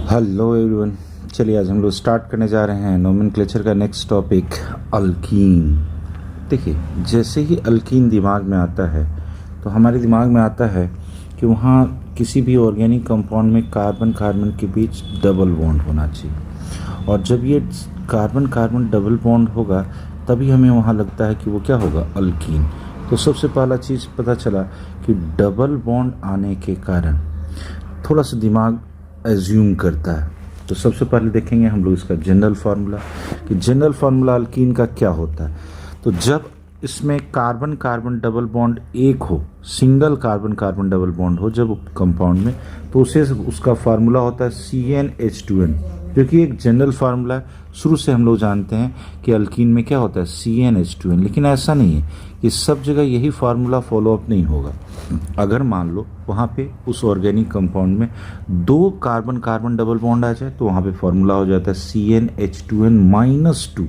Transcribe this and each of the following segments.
Hello everyone. चलिए आज हम लोग स्टार्ट करने जा रहे हैं नोमेनक्लेचर का नेक्स्ट टॉपिक अल्कीन। देखिए, जैसे ही अल्कीन दिमाग में आता है तो हमारे दिमाग में आता है कि वहाँ किसी भी ऑर्गेनिक कंपाउंड में कार्बन कार्बन के बीच डबल बॉन्ड होना चाहिए, और जब ये कार्बन कार्बन डबल बॉन्ड होगा तभी हमें वहाँ लगता है कि वो क्या होगा, अल्कीन। तो सबसे पहला चीज़ पता चला कि डबल बॉन्ड आने के कारण थोड़ा सा दिमाग एज्यूम करता है। तो सबसे पहले देखेंगे हम लोग इसका जनरल फार्मूला, कि जनरल फार्मूला अल्कीन का क्या होता है। तो जब इसमें कार्बन कार्बन डबल बॉन्ड एक हो, single carbon carbon double bond हो जब कंपाउंड में, तो उसे उसका फार्मूला होता है CnH2n, क्योंकि एक जनरल फार्मूला है। शुरू से हम लोग जानते हैं कि अल्कीन में क्या होता है, CnH2n। लेकिन ऐसा नहीं है कि सब जगह यही फार्मूला फॉलोअप नहीं होगा। अगर मान लो वहाँ पे उस ऑर्गेनिक कंपाउंड में दो कार्बन कार्बन डबल बॉन्ड आ जाए तो वहाँ पे फार्मूला हो जाता है CnH2n-2।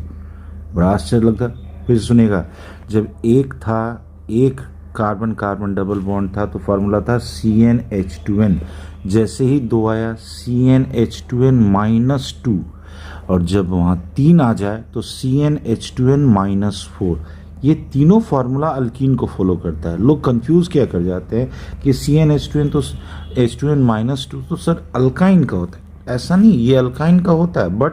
बड़ा आश्चर्य लगता है। फिर सुनेगा, जब एक था, एक कार्बन कार्बन डबल बॉन्ड था तो फार्मूला था CnH2n। जैसे ही दो आया CnH2n-2, और जब वहाँ तीन आ जाए तो CnH2n-4। ये तीनों फार्मूला अल्कीन को फॉलो करता है। लोग कंफ्यूज क्या कर जाते हैं कि CnH2n तो H2n-2 तो सर अल्काइन का होता है। ऐसा नहीं, ये अल्काइन का होता है, बट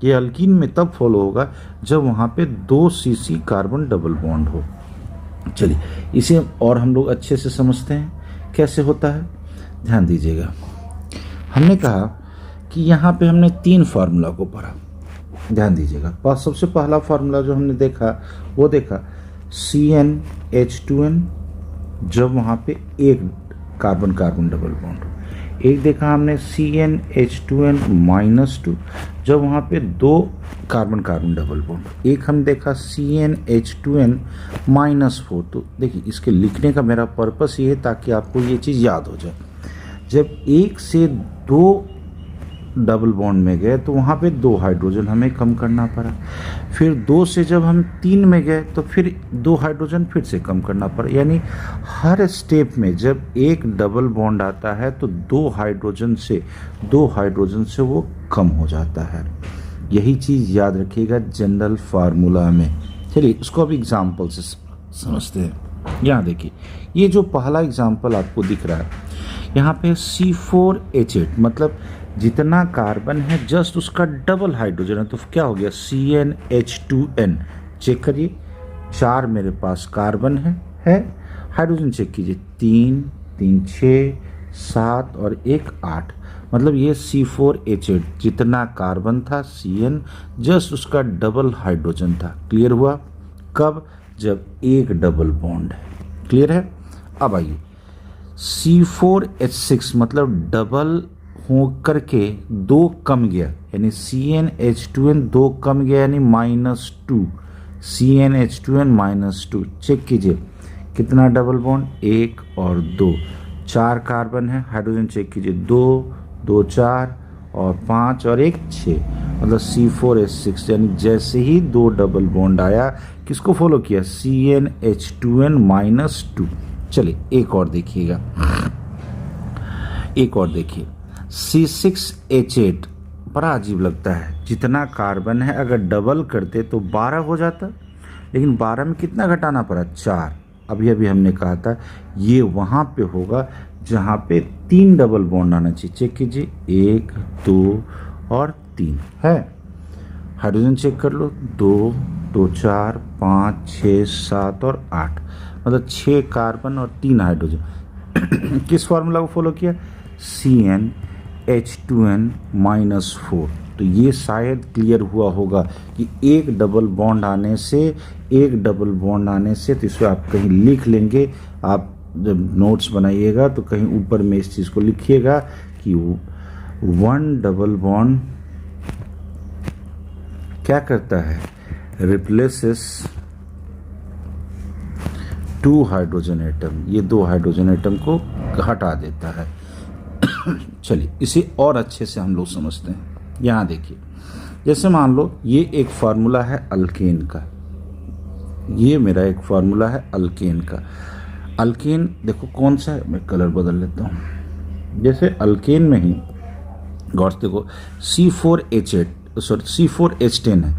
ये अल्कीन में तब फॉलो होगा जब वहाँ पे 2 CC कार्बन डबल बॉन्ड हो। चलिए इसे और हम लोग अच्छे से समझते हैं कैसे होता है। ध्यान दीजिएगा, हमने कहा कि यहाँ पे हमने 3 फार्मूला को पढ़ा। ध्यान दीजिएगा, सबसे पहला फार्मूला जो हमने देखा वो देखा CnH2n जब वहाँ पे एक कार्बन कार्बन डबल बॉन्ड हो। एक देखा हमने CnH2n-2 जब वहाँ पे दो कार्बन कार्बन डबल बॉन्ड। एक हम देखा CnH2n-4। तो देखिए, इसके लिखने का मेरा पर्पस ये है ताकि आपको ये चीज़ याद हो जाए। जब एक से दो डबल बॉन्ड में गए तो वहाँ पे 2 हाइड्रोजन हमें कम करना पड़ा। फिर 2 से जब हम 3 में गए तो फिर 2 हाइड्रोजन फिर से कम करना पड़ा। यानी हर स्टेप में जब एक डबल बॉन्ड आता है तो 2 हाइड्रोजन से वो कम हो जाता है। यही चीज़ याद रखिएगा जनरल फार्मूला में। चलिए इसको अब एग्जाम्पल से समझते हैं। यहाँ देखिए, ये जो पहला एग्जाम्पल आपको दिख रहा है, यहाँ पे C4H8 मतलब जितना कार्बन है जस्ट उसका डबल हाइड्रोजन है। तो क्या हो गया, CnH2n। चेक करिए, 4 मेरे पास कार्बन है हाइड्रोजन चेक कीजिए, 3 3 6 7 और 1 8। मतलब ये C4H8 जितना कार्बन था Cn जस्ट उसका डबल हाइड्रोजन था। क्लियर हुआ? कब? जब एक डबल बॉन्ड है। क्लियर है? अब आइए, C4H6 मतलब डबल हो करके 2 कम गया, यानी CnH2n 2 कम गया, यानी -2 CnH2n-2। चेक कीजिए कितना डबल बॉन्ड, 1 और 2, 4 कार्बन है, हाइड्रोजन चेक कीजिए, 2 2 4 और 5 और 1 6, मतलब C4H6। यानी जैसे ही 2 डबल बॉन्ड आया किसको फॉलो किया, CnH2n-2। चलिए एक और देखिएगा, एक और देखिए C6H8। बड़ा अजीब लगता है, जितना कार्बन है अगर डबल करते तो 12 हो जाता, लेकिन 12 में कितना घटाना पड़ा, 4। अभी हमने कहा था ये वहाँ पे होगा जहाँ पे 3 डबल बॉन्ड आना चाहिए। चेक कीजिए, 1 2 और 3 है। हाइड्रोजन चेक कर लो, 2 2 4 5 6 7 और 8, मतलब 6 कार्बन और 3 हाइड्रोजन। किस फार्मूला को फॉलो किया, CnH2n-4। तो ये शायद क्लियर हुआ होगा कि एक डबल बॉन्ड आने से तो इसको आप कहीं लिख लेंगे। आप जब नोट्स बनाइएगा तो कहीं ऊपर में इस चीज़ को लिखिएगा कि 1 डबल बॉन्ड क्या करता है, रिप्लेसेस 2 हाइड्रोजन एटम। ये 2 हाइड्रोजन एटम को हटा देता है। चलिए इसे और अच्छे से हम लोग समझते हैं। यहाँ देखिए, जैसे मान लो ये एक फार्मूला है अल्केन का, ये मेरा एक फार्मूला है अल्केन का। अल्केन देखो कौन सा है, मैं कलर बदल लेता हूँ। जैसे अल्केन में ही गौर से देखो C4H8 सॉरी C4H10 है,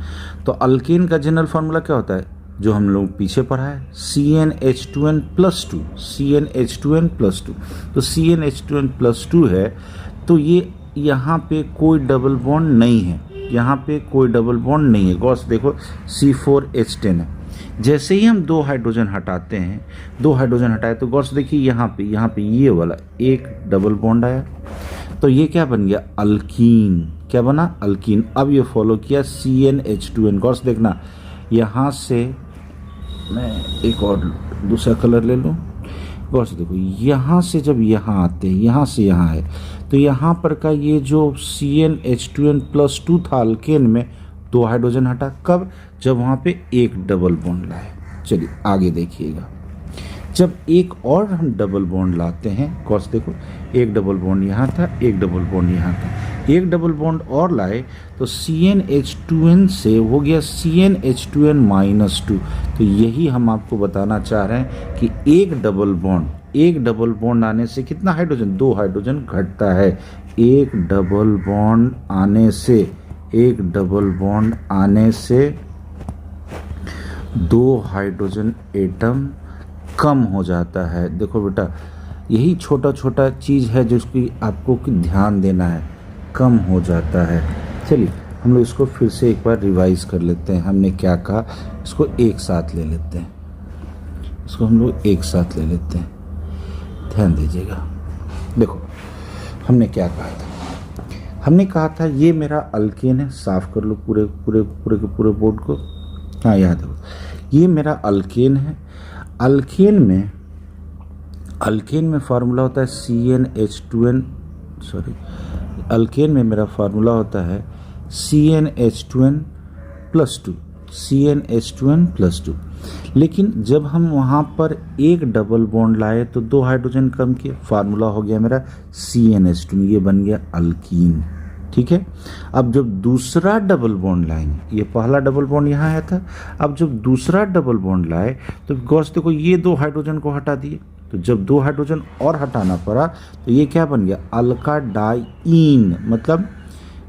तो अल्केन का जनरल फार्मूला क्या होता है जो हम लोग पीछे पढ़ा है, CnH2n+2, CnH2n+2। तो CnH2n+2 है, तो ये यहाँ पे कोई डबल बॉन्ड नहीं है, यहाँ पे कोई डबल बॉन्ड नहीं है। गौर से देखो C4H10 है। जैसे ही हम दो हाइड्रोजन हटाते हैं, दो हाइड्रोजन हटाए तो गौर से देखिए यहाँ पे ये वाला एक डबल बॉन्ड आया, तो ये क्या बन गया, अल्कीन। क्या बना, अल्कीन। अब ये फॉलो किया CnH2n। गौर से देखना, यहाँ से मैं एक और दूसरा कलर ले लूँ। गौर से देखो, यहाँ से जब यहाँ आते हैं, यहाँ से यहाँ है, तो यहाँ पर का ये जो CnH2n+2 था अल्केन में, दो हाइड्रोजन हटा। कब, जब वहाँ पे एक डबल बॉन्ड लाए। चलिए आगे देखिएगा, जब एक और हम डबल बॉन्ड लाते हैं, गौर से देखो एक डबल बॉन्ड यहाँ था, एक डबल बॉन्ड यहाँ था, एक डबल बॉन्ड और लाए तो CnH2n से हो गया CnH2n-2। तो यही हम आपको बताना चाह रहे हैं कि एक डबल बॉन्ड आने से कितना हाइड्रोजन, दो हाइड्रोजन घटता है। एक डबल बॉन्ड आने से दो हाइड्रोजन एटम कम हो जाता है। देखो बेटा, यही छोटा छोटा चीज़ है जिसकी आपको ध्यान देना है, कम हो जाता है। चलिए हम लोग इसको फिर से एक बार रिवाइज कर लेते हैं। हमने क्या कहा, इसको एक साथ ले लेते हैं, ध्यान दीजिएगा। देखो हमने क्या कहा था, हमने कहा था ये मेरा अल्केन है। साफ कर लो पूरे बोर्ड को। हाँ याद है, ये मेरा अल्केन है। अल्केन में फार्मूला होता है अल्केन में मेरा फार्मूला होता है CnH2n+2। लेकिन जब हम वहाँ पर एक डबल बॉन्ड लाए तो दो हाइड्रोजन कम किए, फार्मूला हो गया मेरा CnH2, ये बन गया अल्कीन। ठीक है, अब जब दूसरा डबल बॉन्ड लाएंगे, ये पहला डबल बॉन्ड यहाँ आया था, अब जब दूसरा डबल बॉन्ड लाए तो गौर से देखो ये दो हाइड्रोजन को हटा दिए, तो जब दो हाइड्रोजन और हटाना पड़ा तो ये क्या बन गया, अल्का डाइईन, मतलब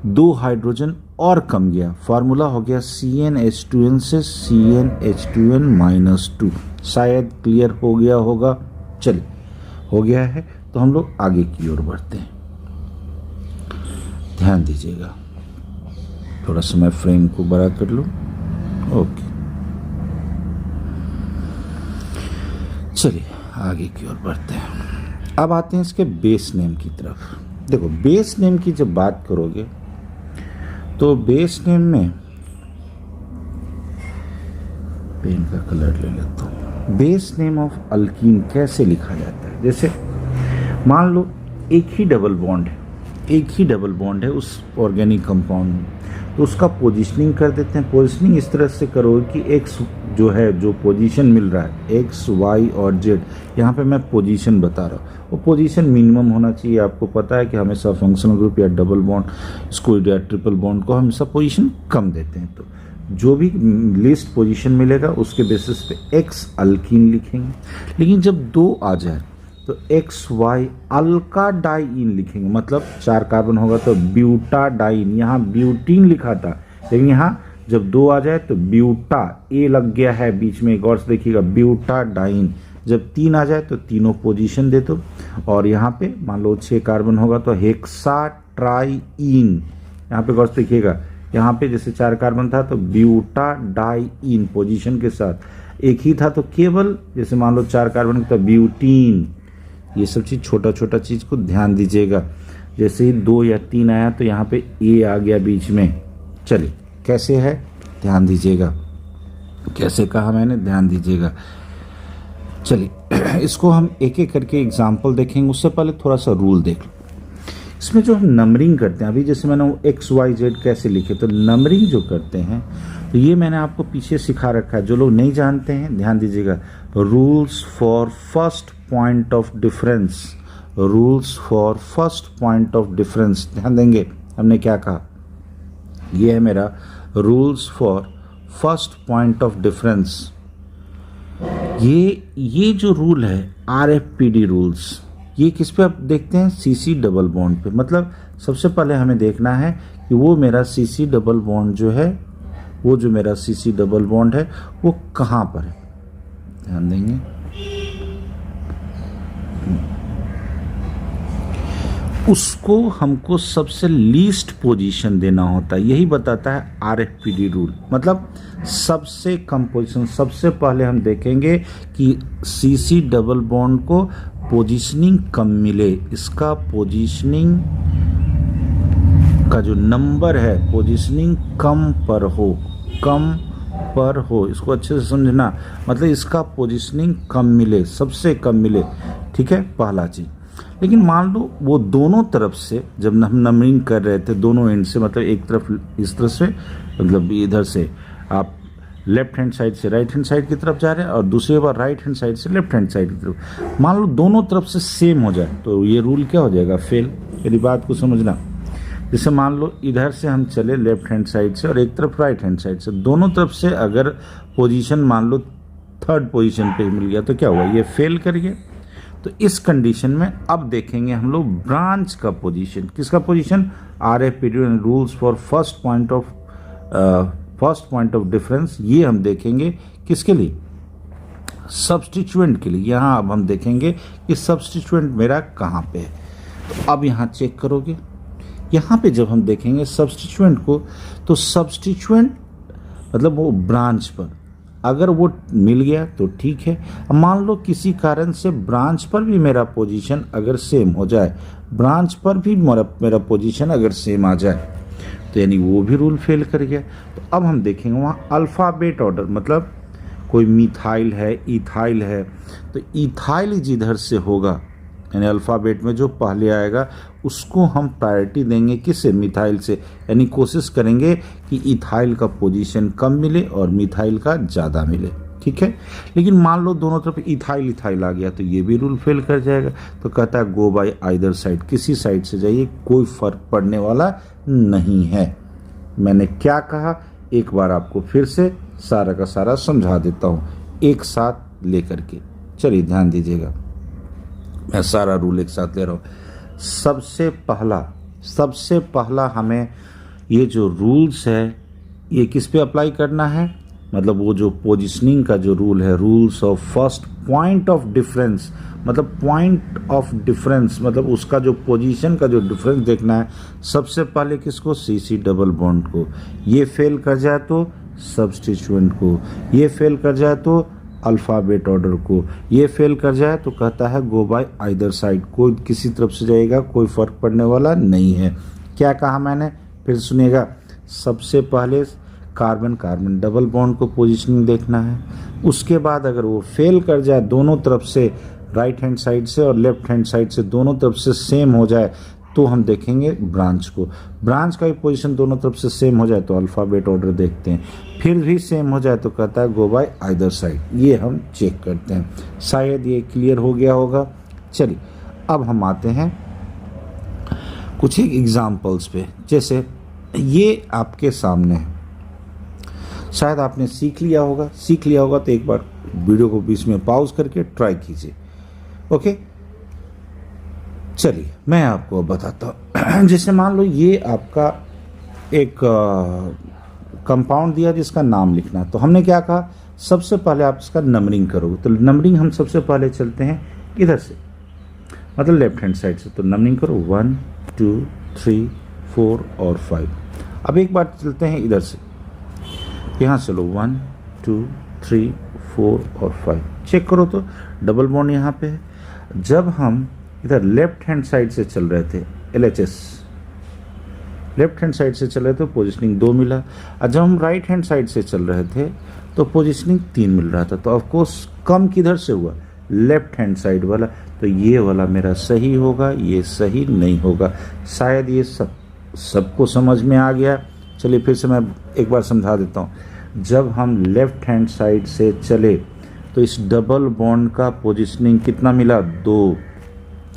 दो हाइड्रोजन और कम गया। फार्मूला हो गया CnH2n से CnH2n-2। शायद क्लियर हो गया होगा। चलिए हो गया है तो हम लोग आगे की ओर बढ़ते हैं। ध्यान दीजिएगा, थोड़ा सा मैं फ्रेम को बड़ा कर लूं। ओके, चलिए आगे की ओर बढ़ते हैं। अब आते हैं इसके बेस नेम की तरफ। देखो बेस नेम की जब बात करोगे तो बेस नेम में पेन का कलर ले लेता हूँ। बेस नेम ऑफ अल्कीन कैसे लिखा जाता है, जैसे मान लो एक ही डबल बॉन्ड है उस ऑर्गेनिक कंपाउंड में, तो उसका पोजीशनिंग कर देते हैं। पोजीशनिंग इस तरह से करो कि एक्स जो है, जो पोजीशन मिल रहा है एक्स वाई और जेड, यहाँ पे मैं पोजीशन बता रहा हूँ, वो पोजीशन मिनिमम होना चाहिए। आपको पता है कि हमेशा फंक्शनल ग्रुप या डबल बॉन्ड इसको या ट्रिपल बॉन्ड को हमेशा पोजीशन कम देते हैं। तो जो भी लिस्ट पोजीशन मिलेगा उसके बेसिस पे एक्स अल्कीन लिखेंगे। लेकिन जब दो आ जाए तो एक्स वाई अल्का डाइईन लिखेंगे, मतलब 4 कार्बन होगा तो ब्यूटाडाइन। यहाँ ब्यूटीन लिखा था, लेकिन यहाँ जब दो आ जाए तो ब्यूटा, ए लग गया है बीच में, गौर से देखिएगा, ब्यूटाडाइन। जब 3 आ जाए तो तीनों पोजीशन दे दो, और यहाँ पे मान लो 6 कार्बन होगा तो हेक्साट्राईन। यहाँ पे गौर से देखिएगा, यहाँ पे जैसे 4 कार्बन था तो ब्यूटाडाइन पोजीशन के साथ, एक ही था तो केवल जैसे मान लो 4 कार्बन तो ब्यूटीन। ये सब चीज़ छोटा छोटा चीज़ को ध्यान दीजिएगा। जैसे ही 2 या 3 आया तो यहाँ पे ए आ गया बीच में। चलिए कैसे है ध्यान दीजिएगा, कैसे कहा मैंने, ध्यान दीजिएगा। चलिए इसको हम एक एक करके एग्जाम्पल देखेंगे। उससे पहले थोड़ा सा रूल देख लो। इसमें जो हम नंबरिंग करते हैं, अभी जैसे मैंने वो एक्स वाई जेड कैसे लिखे, तो नंबरिंग जो करते हैं तो ये मैंने आपको पीछे सिखा रखा है। जो लोग नहीं जानते हैं ध्यान दीजिएगा, rules for first point of difference, rules for first point of difference, ध्यान देंगे। हमने क्या कहा, ये है मेरा rules for first point of difference. ये जो रूल है RFPD रूल्स, ये किस पे आप देखते हैं, CC डबल बॉन्ड पे। मतलब सबसे पहले हमें देखना है कि वो मेरा CC डबल बॉन्ड जो है, वो जो मेरा CC डबल बॉन्ड है वो कहाँ पर है। ध्यान देंगे, उसको हमको सबसे लीस्ट पोजीशन देना होता है। यही बताता है RFPD रूल। मतलब सबसे कम पोजीशन, सबसे पहले हम देखेंगे कि CC डबल बॉन्ड को पोजीशनिंग कम मिले, इसका पोजीशनिंग का जो नंबर है पोजीशनिंग कम पर हो, कम पर हो, इसको अच्छे से समझना। मतलब इसका पोजीशनिंग कम मिले, सबसे कम मिले, ठीक है, पहला चीज। लेकिन मान लो वो दोनों तरफ से, जब हम नंबरिंग कर रहे थे दोनों एंड से, मतलब एक तरफ इस तरफ से, मतलब इधर से आप लेफ्ट हैंड साइड से राइट हैंड साइड की तरफ जा रहे हैं और दूसरी बार राइट हैंड साइड से लेफ्ट हैंड साइड की तरफ, मान लो दोनों तरफ से सेम हो जाए तो ये रूल क्या हो जाएगा, फेल। मेरी बात को समझना। जैसे मान लो इधर से हम चले लेफ्ट हैंड साइड से और एक तरफ राइट हैंड साइड से, दोनों तरफ से अगर पोजीशन मान लो थर्ड पोजीशन पे मिल गया तो क्या हुआ, ये फेल कर गया। तो इस कंडीशन में अब देखेंगे हम लोग ब्रांच का पोजीशन। किसका position, RFPD rules for first point of difference. ये हम देखेंगे किसके लिए, सब्स्टिट्यूएंट के लिए। यहाँ अब हम देखेंगे कि सब्स्टिट्यूएंट मेरा कहाँ पे है। तो अब यहाँ चेक करोगे, यहाँ पे जब हम देखेंगे सब्स्टिट्यूएंट को, तो सब्स्टिट्यूएंट मतलब वो ब्रांच पर अगर वो मिल गया तो ठीक है। अब मान लो किसी कारण से ब्रांच पर भी मेरा पोजीशन अगर सेम हो जाए, ब्रांच पर भी मेरा पोजीशन अगर सेम आ जाए, तो यानी वो भी रूल फेल कर गया। तो अब हम देखेंगे वहाँ अल्फ़ाबेट ऑर्डर, मतलब कोई मिथाइल है, इथाइल है, तो इथाइल जिधर से होगा, यानी अल्फ़ाबेट में जो पहले आएगा उसको हम प्रायोरिटी देंगे, किससे, मिथाइल से। यानी कोशिश करेंगे कि इथाइल का पोजीशन कम मिले और मिथाइल का ज़्यादा मिले, ठीक है। लेकिन मान लो दोनों तरफ इथाइल इथाइल आ गया तो ये भी रूल फेल कर जाएगा। तो कहता है गो बाय आइदर साइड, किसी साइड से जाइए, कोई फर्क पड़ने वाला नहीं है। मैंने क्या कहा एक बार आपको फिर से सारा का सारा समझा देता हूँ एक साथ लेकर के। चलिए ध्यान दीजिएगा, मैं सारा रूल एक साथ ले रहा हूँ। सबसे पहला हमें ये जो रूल्स है ये किस पे अप्लाई करना है, मतलब वो जो पोजीशनिंग का जो रूल है, rules of first point of difference. मतलब पॉइंट ऑफ डिफरेंस मतलब उसका जो पोजीशन का जो डिफरेंस देखना है। सबसे पहले किसको, CC डबल बॉन्ड को। ये फेल कर जाए तो सब्स्टिट्यूएंट को, ये फेल कर जाए तो अल्फ़ाबेट ऑर्डर को, ये फेल कर जाए तो कहता है गो बाय आइदर साइड, कोई किसी तरफ से जाएगा, कोई फर्क पड़ने वाला नहीं है। क्या कहा मैंने, फिर सुनिएगा। सबसे पहले कार्बन कार्बन डबल बॉन्ड को पोजीशनिंग देखना है। उसके बाद अगर वो फेल कर जाए, दोनों तरफ से राइट हैंड साइड से और लेफ्ट हैंड साइड से दोनों तरफ से सेम हो जाए, तो हम देखेंगे ब्रांच को। ब्रांच का भी पोजीशन दोनों तरफ से सेम हो जाए तो अल्फ़ाबेट ऑर्डर देखते हैं। फिर भी सेम हो जाए तो कहता है गो बाय आइदर साइड, ये हम चेक करते हैं। शायद ये क्लियर हो गया होगा। चलिए अब हम आते हैं कुछ एक एग्जाम्पल्स पे। जैसे ये आपके सामने है, शायद आपने सीख लिया होगा तो एक बार वीडियो को बीच में पॉज करके ट्राई कीजिए, ओके। चलिए मैं आपको बताता हूँ। जैसे मान लो ये आपका एक कंपाउंड दिया जिसका नाम लिखना है, तो हमने क्या कहा, सबसे पहले आप इसका नंबरिंग करोगे। तो नंबरिंग हम सबसे पहले चलते हैं इधर से, मतलब लेफ्ट हैंड साइड से। तो नंबरिंग करो 1 2 3 4 और 5। अब एक बार चलते हैं इधर से, यहाँ चलो 1 2 3 4 और 5। चेक करो तो डबल बॉन्ड यहाँ पे है। जब हम इधर लेफ्ट हैंड साइड से चल रहे थे, LHS लेफ्ट हैंड साइड से चल रहे थे, पोजीशनिंग 2 मिला। और जब हम राइट हैंड साइड से चल रहे थे तो पोजीशनिंग 3 मिल रहा था। तो ऑफकोर्स कम किधर से हुआ, लेफ्ट हैंड साइड वाला। तो ये वाला मेरा सही होगा, ये सही नहीं होगा। शायद ये सबको समझ में आ गया। चलिए फिर से मैं एक बार समझा देता हूँ। जब हम लेफ्ट हैंड साइड से चले तो इस डबल बॉन्ड का पोजीशनिंग कितना मिला, 2।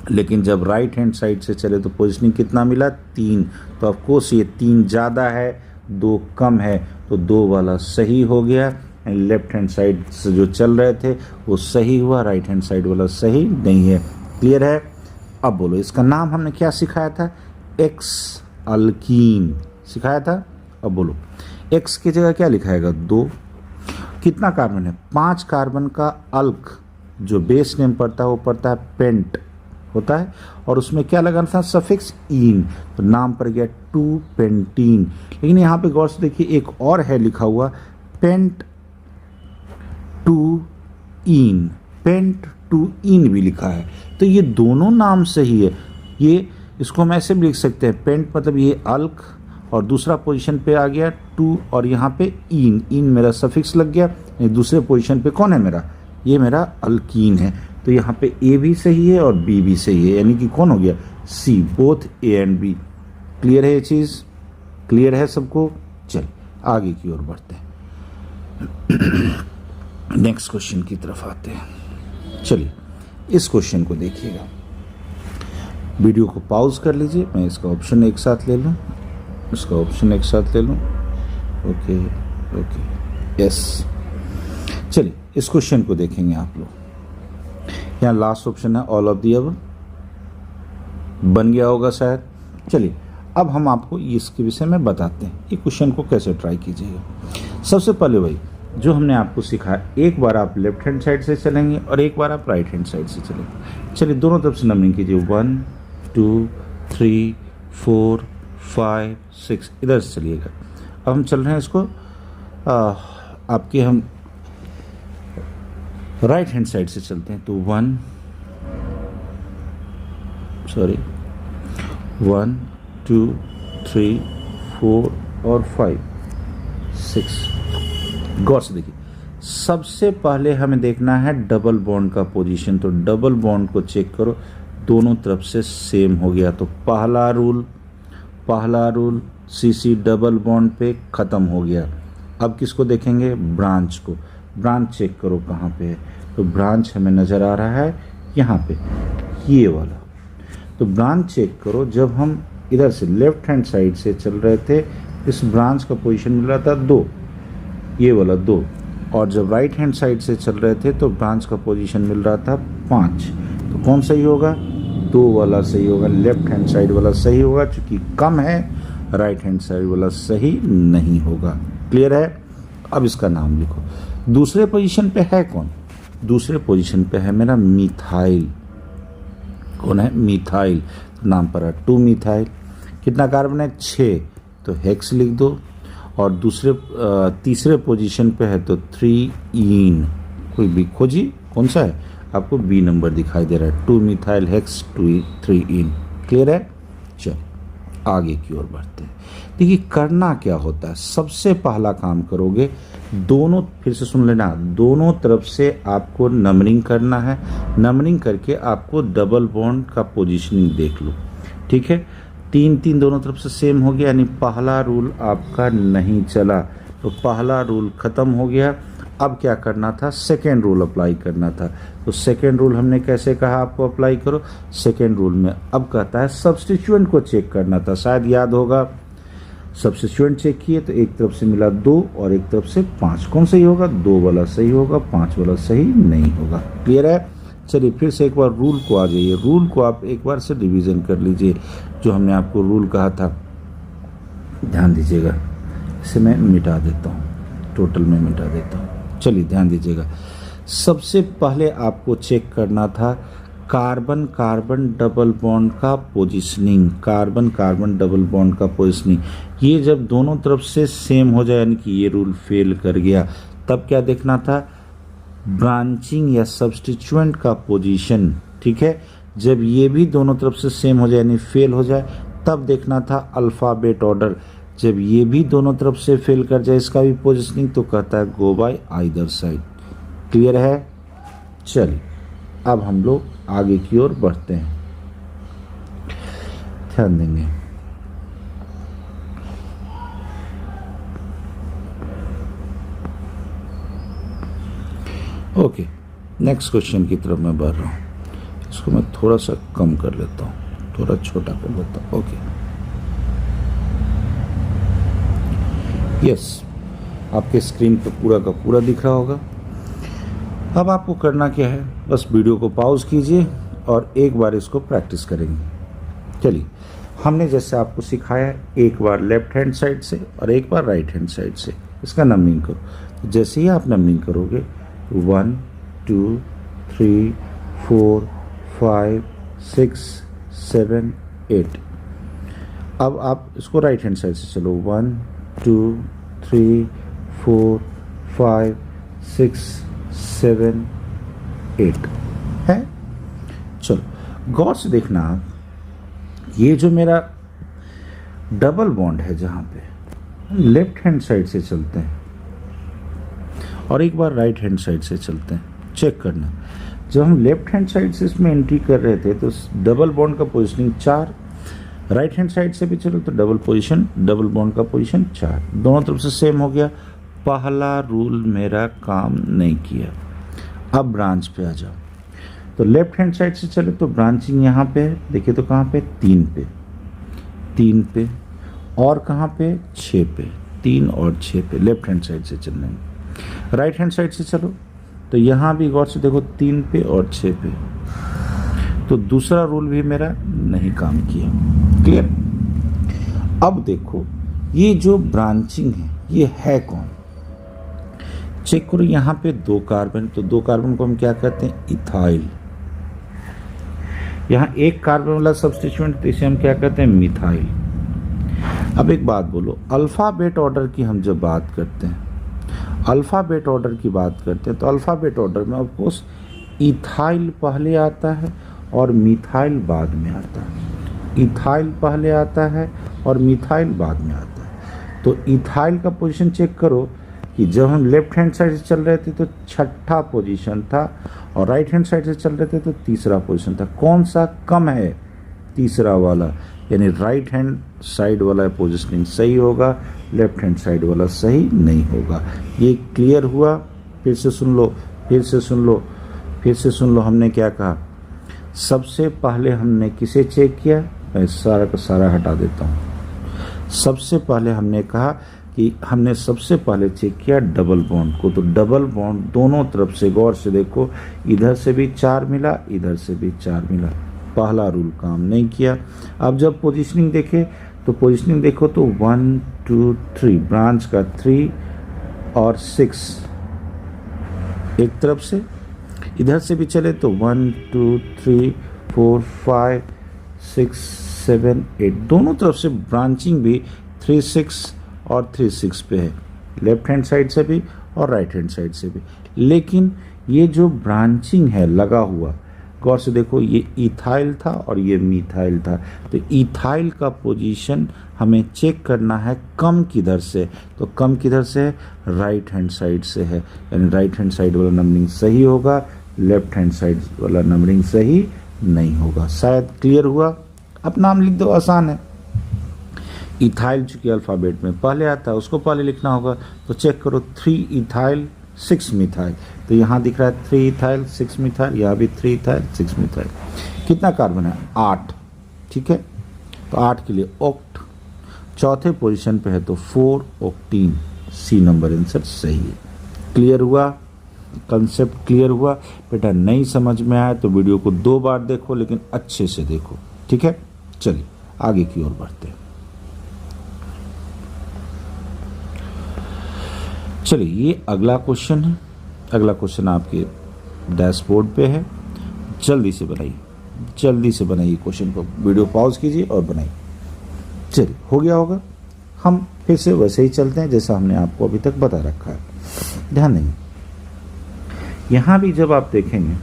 लेकिन जब राइट हैंड साइड से चले तो पोजीशनिंग कितना मिला, 3। तो ऑफकोर्स ये 3 ज़्यादा है, 2 कम है, तो 2 वाला सही हो गया। लेफ्ट हैंड साइड से जो चल रहे थे वो सही हुआ, राइट हैंड साइड वाला सही नहीं है। क्लियर है। अब बोलो, इसका नाम हमने क्या सिखाया था? एक्स अल्कीन सिखाया था। अब बोलो, एक्स की जगह क्या लिखाएगा? 2। कितना कार्बन है? 5 कार्बन का अल्क जो बेस नेम पड़ता है वो पड़ता है पेंट होता है, और उसमें क्या लगाना था? सफिक्स इन, तो नाम पड़ गया 2 पेंटीन। लेकिन यहाँ पे गौर से देखिए, एक और है लिखा हुआ पेंट 2 इन, पेंट 2 इन भी लिखा है। तो ये दोनों नाम सही है। ये इसको हम ऐसे भी लिख सकते हैं, पेंट मतलब ये अल्क और दूसरा पोजीशन पे आ गया 2 और यहाँ पे इन, इन मेरा सफिक्स लग गया। दूसरे पोजीशन पे कौन है मेरा? ये मेरा अल्कीन है। तो यहाँ पे ए भी सही है और बी भी सही है, यानी कि कौन हो गया? C, both A and B. Clear है ये चीज़? क्लियर है सबको? चल आगे की ओर बढ़ते हैं, नेक्स्ट क्वेश्चन की तरफ आते हैं। चलिए इस क्वेश्चन को देखिएगा, वीडियो को पॉज कर लीजिए, मैं इसका ऑप्शन एक साथ ले लूँ, इसका ऑप्शन एक साथ ले लूँ। Okay okay yes. चलिए इस क्वेश्चन को देखेंगे आप लोग। यहाँ लास्ट ऑप्शन है ऑल ऑफ दी अबव, बन गया होगा शायद। चलिए अब हम आपको इसके विषय में बताते हैं, ये क्वेश्चन को कैसे ट्राई कीजिएगा। सबसे पहले भाई जो हमने आपको सिखाया, एक बार आप लेफ्ट हैंड साइड से चलेंगे और एक बार आप राइट हैंड साइड से चलेंगे। चलिए दोनों तरफ से नंबरिंग कीजिए, 1 2 3 4 5 6, इधर से चलिएगा। अब हम चल रहे हैं इसको आपके हम राइट हैंड साइड से चलते हैं। तो 1 2 3 4 और 5 6। गौर से देखिए, सबसे पहले हमें देखना है डबल बॉन्ड का पोजीशन। तो डबल बॉन्ड को चेक करो, दोनों तरफ से सेम हो गया। तो पहला रूल सीसी डबल बॉन्ड पे ख़त्म हो गया। अब किसको देखेंगे? ब्रांच को। ब्रांच चेक करो कहाँ पे है, तो ब्रांच हमें नज़र आ रहा है यहाँ पे, ये वाला। तो ब्रांच चेक करो, जब हम इधर से लेफ्ट हैंड साइड से चल रहे थे, इस ब्रांच का पोजीशन मिल रहा था 2, ये वाला 2, और जब राइट हैंड साइड से चल रहे थे तो ब्रांच का पोजीशन मिल रहा था 5। तो कौन सही होगा? 2 वाला सही होगा, लेफ्ट हैंड साइड वाला सही होगा, चूँकि कम है, राइट हैंड साइड वाला सही नहीं होगा। क्लियर है? अब इसका नाम लिखो। दूसरे पोजीशन पे है कौन? दूसरे पोजीशन पे है मेरा मिथाइल। कौन है? मिथाइल। तो नाम पर है 2 मिथाइल। कितना कार्बन है? 6, तो हेक्स लिख दो। और तीसरे पोजीशन पे है तो 3 इन। कोई भी खोजिए, कौन सा है? आपको बी नंबर दिखाई दे रहा है, 2 मिथाइल हेक्स 3 इन। क्लियर है? चल आगे की ओर बढ़ते हैं। देखिए करना क्या होता है, सबसे पहला काम करोगे, दोनों, फिर से सुन लेना, दोनों तरफ से आपको नंबरिंग करना है। नंबरिंग करके आपको डबल बॉन्ड का पोजीशनिंग देख लो। ठीक है, 3 दोनों तरफ से सेम हो गया, यानी पहला रूल आपका नहीं चला, तो पहला रूल खत्म हो गया। अब क्या करना था? सेकेंड रूल अप्लाई करना था। तो सेकेंड रूल हमने कैसे कहा आपको अप्लाई करो? सेकेंड रूल में अब कहता है सब्स्टिट्यूएंट को चेक करना था, शायद याद होगा। सब्स्टिट्यूएंट चेक किए तो एक तरफ से मिला 2 और एक तरफ से 5। कौन सही होगा? 2 वाला सही होगा, 5 वाला सही नहीं होगा। क्लियर है? चलिए फिर से एक बार रूल को आ जाइए, रूल को आप एक बार से रिवीजन कर लीजिए, जो हमने आपको रूल कहा था। ध्यान दीजिएगा, इसे मैं मिटा देता हूँ, टोटल में मिटा देता हूँ। चलिए ध्यान दीजिएगा, सबसे पहले आपको चेक करना था कार्बन कार्बन डबल बॉन्ड का positioning. Carbon carbon double bond का पोजीशनिंग, ये जब दोनों तरफ से सेम हो जाए, यानी कि ये रूल फेल कर गया, तब क्या देखना था? ब्रांचिंग या सब्स्टिट्यूएंट का पोजीशन। ठीक है, जब ये भी दोनों तरफ से सेम हो जाए यानी फेल हो जाए, तब देखना था अल्फ़ाबेट ऑर्डर। जब ये भी दोनों तरफ से फेल कर जाए इसका भी पोजीशनिंग, तो कहता है गो बाय आइदर साइड। क्लियर है? चलिए अब हम लोग आगे की ओर बढ़ते हैं, ध्यान देंगे। ओके, नेक्स्ट क्वेश्चन की तरफ मैं बढ़ रहा हूँ। इसको मैं थोड़ा सा कम कर लेता हूँ, थोड़ा छोटा कर लेता हूँ। ओके, यस, आपके स्क्रीन पर पूरा का पूरा दिख रहा होगा। अब आपको करना क्या है, बस वीडियो को पॉज कीजिए और एक बार इसको प्रैक्टिस करेंगे। चलिए, हमने जैसे आपको सिखाया एक बार लेफ्ट हैंड साइड से और एक बार राइट हैंड साइड से इसका नंबरिंग करो। तो जैसे ही आप नंबरिंग करोगे 1 2 3 4 5 6 7 8। अब आप इसको राइट हैंड साइड से चलो 1 2 3 4 5 6 7 8 है। चलो गौर से देखना आप, ये जो मेरा डबल बॉन्ड है जहाँ पे हम लेफ्ट हैंड साइड से चलते हैं और एक बार राइट हैंड साइड से चलते हैं, चेक करना। जब हम लेफ्ट हैंड साइड से इसमें एंट्री कर रहे थे तो डबल बॉन्ड का पोजीशनिंग 4, राइट हैंड साइड से भी चलो तो डबल बॉन्ड का पोजीशन 4, दोनों तरफ से सेम हो गया। पहला रूल मेरा काम नहीं किया। अब ब्रांच पे आ जाओ। तो लेफ्ट हैंड साइड से चले तो ब्रांचिंग यहाँ पे है, देखिए तो कहाँ पे 3 पे और कहाँ पे 6 पे, 3 और 6 पे लेफ्ट हैंड साइड से चलने में। राइट हैंड साइड से चलो तो यहाँ भी गौर से देखो 3 पे और 6 पे, तो दूसरा रूल भी मेरा नहीं काम किया। क्लियर? अब देखो ये जो ब्रांचिंग है ये है कौन, चेक करो। यहाँ पे 2 कार्बन, तो 2 कार्बन को हम क्या कहते हैं, इथाइल। यहाँ 1 कार्बन वाला सब्स्टिट्यूएंट, तो इसे हम क्या कहते हैं, मिथाइल। अब एक बात बोलो, अल्फ़ाबेट ऑर्डर की हम जब बात करते हैं, अल्फ़ाबेट ऑर्डर की बात करते हैं, तो अल्फ़ाबेट ऑर्डर में ऑफकोर्स इथाइल पहले आता है और मिथाइल बाद में आता है। इथाइल पहले आता है और मिथाइल बाद में आता है। तो इथाइल का पोजीशन चेक करो कि जब हम लेफ्ट हैंड साइड से चल रहे थे तो 6ठा पोजीशन था और राइट हैंड साइड से चल रहे थे तो 3रा पोजीशन था। कौन सा कम है, 3रा वाला, यानी राइट हैंड साइड वाला पोजीशनिंग सही होगा, लेफ्ट हैंड साइड वाला सही नहीं होगा। ये क्लियर हुआ? फिर से सुन लो, हमने क्या कहा, सबसे पहले हमने किसे चेक किया, मैं सारा का सारा हटा देता हूँ। सबसे पहले हमने कहा कि हमने सबसे पहले चेक किया डबल बॉन्ड को। तो डबल बॉन्ड दोनों तरफ से गौर से देखो, इधर से भी 4 मिला, इधर से भी 4 मिला। पहला रूल काम नहीं किया। अब जब पोजीशनिंग देखे तो पोजीशनिंग देखो तो 1 2 3, ब्रांच का 3 और 6 एक तरफ से, इधर से भी चले तो 1 2 3 4 5 6 7 8, दोनों तरफ से ब्रांचिंग भी 3 6 और 3 6 पे है, लेफ्ट हैंड साइड से भी और राइट हैंड साइड से भी। लेकिन ये जो ब्रांचिंग है लगा हुआ, गौर से देखो, ये इथाइल था और ये मिथाइल था। तो इथाइल का पोजीशन हमें चेक करना है कम किधर से, तो कम किधर से है, राइट हैंड साइड से है, यानी राइट हैंड साइड वाला नंबरिंग सही होगा, लेफ्ट हैंड साइड वाला नंबरिंग सही नहीं होगा। शायद क्लियर हुआ? अब नाम लिख दो, आसान है। इथाइल चूंकि अल्फ़ाबेट में पहले आता है उसको पहले लिखना होगा, तो चेक करो 3 इथाइल 6 मिथाइल, तो यहाँ दिख रहा है 3 इथाइल 6 मिथाइल, यहाँ भी 3 इथाइल 6 मिथाइल। कितना कार्बन है, 8, ठीक है। तो 8 के लिए ऑक्ट, चौथे पोजीशन पे है तो 4 ऑक्टीन, सी नंबर आंसर सही है। क्लियर हुआ? कंसेप्ट क्लियर हुआ? बेटा नहीं समझ में आया तो वीडियो को 2 बार देखो, लेकिन अच्छे से देखो, ठीक है। चलिए आगे की ओर बढ़ते हैं। चलिए ये अगला क्वेश्चन है। अगला क्वेश्चन आपके डैशबोर्ड पे है, जल्दी से बनाइए क्वेश्चन को, वीडियो पॉज कीजिए और बनाइए। चलिए हो गया होगा। हम फिर से वैसे ही चलते हैं जैसा हमने आपको अभी तक बता रखा है। ध्यान देंगे, यहाँ भी जब आप देखेंगे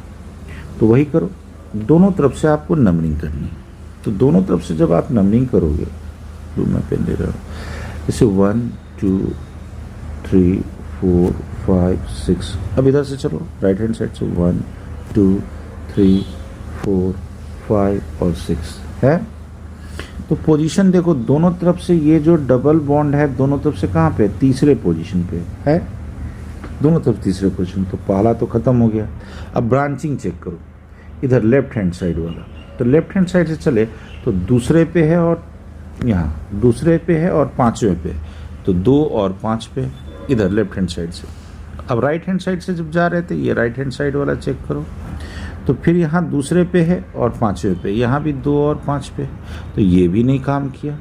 तो वही करो, दोनों तरफ से आपको नंबरिंग करनी है। तो दोनों तरफ से जब आप नंबरिंग करोगे, तो मैं पेन ले रहा हूँ, जैसे 1 2 3 4 5 6, अब इधर से चलो राइट हैंड साइड से 1 2 3 4 5 और 6 है। तो पोजीशन देखो, दोनों तरफ से ये जो डबल बॉन्ड है दोनों तरफ से कहाँ पे, 3रे पोजीशन पे है, दोनों तरफ 3रे पोजीशन। तो पहला तो खत्म हो गया। अब ब्रांचिंग चेक करो, इधर लेफ्ट हैंड साइड वाला, तो लेफ्ट हैंड साइड से चले तो दूसरे पे है और यहाँ दूसरे पे है और 5वें पे, तो 2 और 5 पे इधर लेफ्ट हैंड साइड से। अब राइट हैंड साइड से जब जा रहे थे, ये राइट हैंड साइड वाला चेक करो, तो फिर यहाँ दूसरे पे है और पाँचवें पे, यहाँ भी 2 और 5 पे, तो ये भी नहीं काम किया।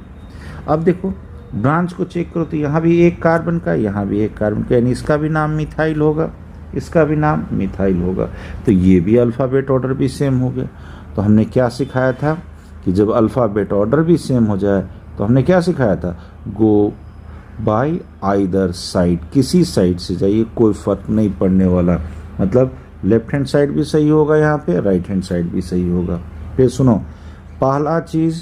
अब देखो ब्रांच को चेक करो तो यहाँ भी एक कार्बन का, यहाँ भी एक कार्बन का, यानी इसका भी नाम मिथाइल होगा, इसका भी नाम मिथाइल होगा, तो ये भी अल्फ़ाबेट ऑर्डर भी सेम हो गया। तो हमने क्या सिखाया था कि जब अल्फ़ाबेट ऑर्डर भी सेम हो जाए तो हमने क्या सिखाया था, गो बाय आइदर साइड, किसी साइड से जाइए, कोई फ़र्क नहीं पड़ने वाला, मतलब लेफ्ट हैंड साइड भी सही होगा यहाँ पे, राइट हैंड साइड भी सही होगा। फिर सुनो, पहला चीज़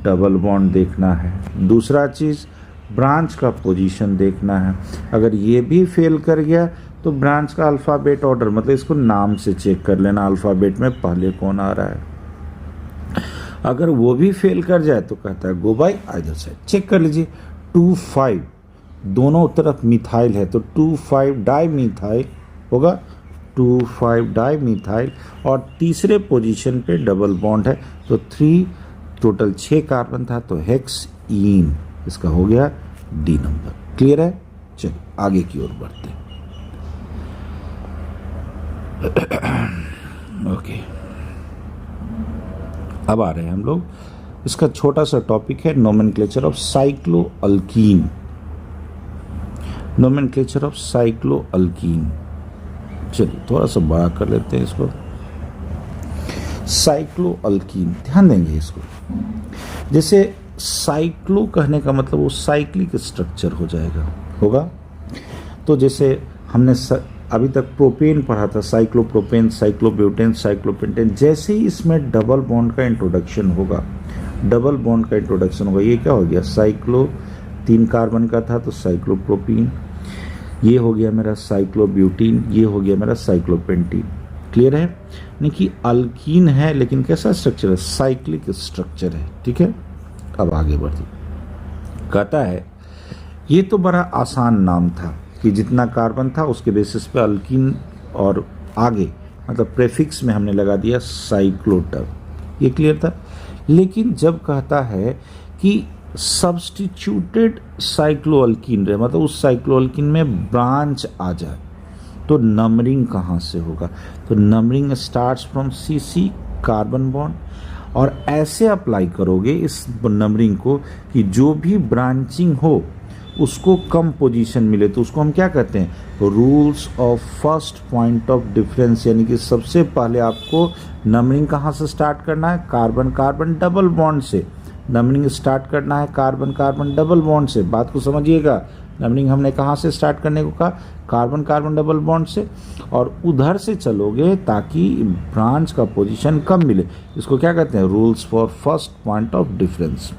डबल बॉन्ड देखना है, दूसरा चीज़ ब्रांच का पोजीशन देखना है। अगर ये भी फेल कर गया तो ब्रांच का अल्फ़ाबेट ऑर्डर, मतलब इसको नाम से चेक कर लेना, अल्फ़ाबेट में पहले कौन आ रहा है। अगर वो भी फेल कर जाए तो कहता है गो बाय आइदर साइड। चेक कर लीजिए, 2,5 दोनों तरफ मिथाइल है तो 2,5 डाई मिथाइल होगा, 2,5 डाई मिथाइल, और तीसरे पोजीशन पे डबल बॉन्ड है तो 3, टोटल 6 कार्बन था तो हेक्सीन, इसका हो गया डी नंबर। क्लियर है? चलिए आगे की ओर बढ़ते हैं। ओके, अब आ रहे हैं हम लोग, इसका छोटा सा टॉपिक है नोमेनक्लेचर ऑफ साइक्लोअल्कीन। नोमेनक्लेचर ऑफ साइक्लोअल्कीन, चलिए थोड़ा सा बड़ा कर लेते हैं इसको। साइक्लोअल्कीन, ध्यान देंगे इसको, जैसे साइक्लो कहने का मतलब वो साइक्लिक स्ट्रक्चर हो जाएगा, होगा। तो जैसे हमने अभी तक प्रोपेन पढ़ा था, साइक्लोप्रोपेन, साइक्लोब्यूटेन, साइक्लोपेंटेन, जैसे ही इसमें डबल बॉन्ड का इंट्रोडक्शन होगा, डबल बॉन्ड का इंट्रोडक्शन होगा, ये क्या हो गया, साइक्लो 3 कार्बन का था तो साइक्लोप्रोपीन, ये हो गया मेरा साइक्लोब्यूटीन, ये हो गया मेरा साइक्लोपेंटीन। क्लियर है? यानी कि अल्कीन है लेकिन कैसा स्ट्रक्चर है, साइक्लिक स्ट्रक्चर है। ठीक है, अब आगे बढ़ते, कहता है ये तो बड़ा आसान नाम था कि जितना कार्बन था उसके बेसिस पे अल्कीन, और आगे मतलब प्रेफिक्स में हमने लगा दिया साइक्लोटर, ये क्लियर था। लेकिन जब कहता है कि सब्स्टिट्यूटेड साइक्लोअल्कीन रहे, मतलब उस साइक्लोअल्कीन में ब्रांच आ जाए, तो नंबरिंग कहाँ से होगा, तो numbering starts from CC carbon bond, और ऐसे अप्लाई करोगे इस नंबरिंग को कि जो भी ब्रांचिंग हो उसको कम पोजीशन मिले तो उसको हम क्या कहते हैं, rules of first point of difference, यानी कि सबसे पहले आपको नंबरिंग कहाँ से स्टार्ट करना है, कार्बन कार्बन डबल बॉन्ड से नंबरिंग स्टार्ट करना है, कार्बन कार्बन डबल बॉन्ड से। बात को समझिएगा, नंबरिंग हमने कहाँ से स्टार्ट करने को कहा, कार्बन कार्बन डबल बॉन्ड से, और उधर से चलोगे ताकि ब्रांच का पोजीशन कम मिले, इसको क्या कहते हैं, rules for first point of difference.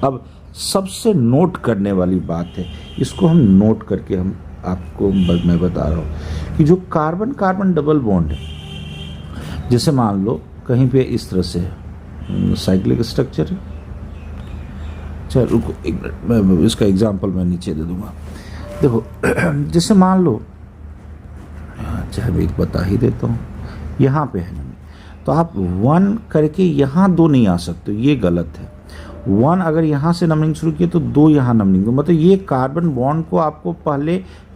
अब सबसे नोट करने वाली बात है, इसको हम नोट करके हम आपको मैं बता रहा हूँ कि जो कार्बन कार्बन डबल बॉन्ड है, जैसे मान लो कहीं पे इस तरह से साइक्लिक स्ट्रक्चर है, चल रुको एक मिनट, मैं इसका एग्जांपल मैं नीचे दे दूंगा। देखो जैसे मान लो, चाहे मैं एक बता ही देता हूँ, यहाँ पे है तो आप 1 करके यहाँ 2 नहीं आ सकते, ये गलत है। 1 अगर यहाँ से नंबरिंग शुरू किए तो 2 यहाँ नंबरिंग, तो मतलब ये कार्बन बॉन्ड को आपको